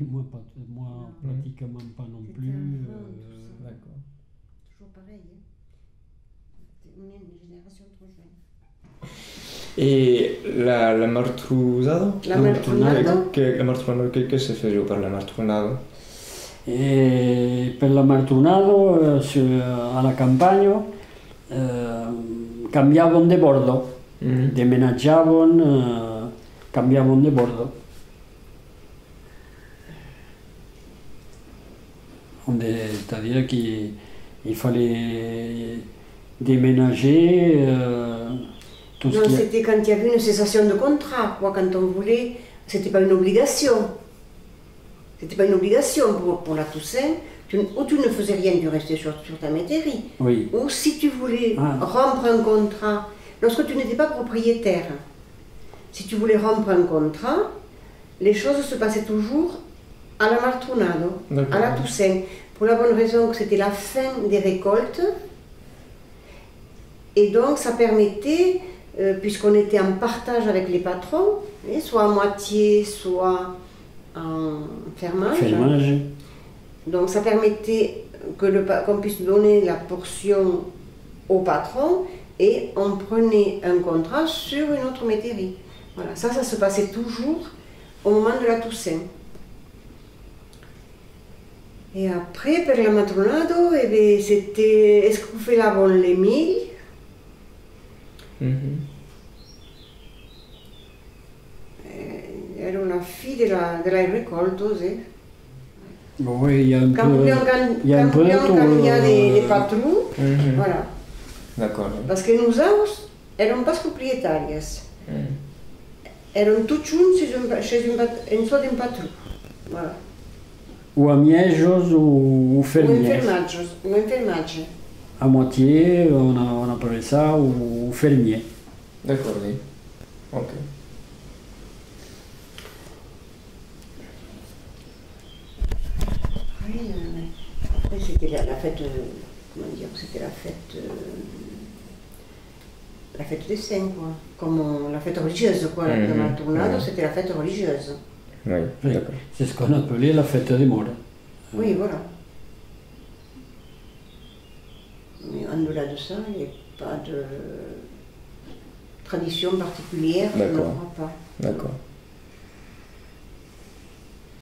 Et moi pratiquement pas non plus. D'accord. Toujours pareil. On est une génération trop jeune. E la martrusado? La martronado? La martronado, che si faceva per la martronado? E per la martronado alla campagna cambiavano di bordo, demenaggiavano, cambiavano di bordo. C'est-à-dire qu'il fallait déménager tout ce Non, qui... c'était quand il y avait une cessation de contrat, quoi, quand on voulait, c'était pas une obligation. C'était pas une obligation pour la Toussaint, ou tu ne faisais rien, tu restais sur ta métairie. Oui. Ou si tu voulais rompre un contrat, lorsque tu n'étais pas propriétaire, si tu voulais rompre un contrat, les choses se passaient toujours à la martronado, à la Toussaint, pour la bonne raison que c'était la fin des récoltes, et donc ça permettait, puisqu'on était en partage avec les patrons, soit à moitié, soit en fermage. Donc ça permettait qu'on puisse donner la portion au patron et on prenait un contrat sur une autre métairie. Voilà, ça se passait toujours au moment de la Toussaint. Et après, per la matronado, c'était escuffelavano le miglia. Era una fille de la récolte, sì. Oui, il y a un Campion cambia de patró, voilà. D'accord. Parce que nous érem pas propriétàries. Érem tots junts en so d'un patró. Voilà. Ou amiejos ou fermiers. Ou enfermatge. À moitié, on appelait ça, ou fermier. D'accord, oui. Ok. Oui, après c'était la fête, comment dire, c'était la fête des saints, quoi. Comme la fête religieuse, quoi. La matronado, c'était la fête religieuse. Oui, d'accord. C'est ce qu'on appelait la fête des morts. Oui, voilà. Mais en-delà de ça, il n'y a pas de tradition particulière, je ne crois pas. D'accord.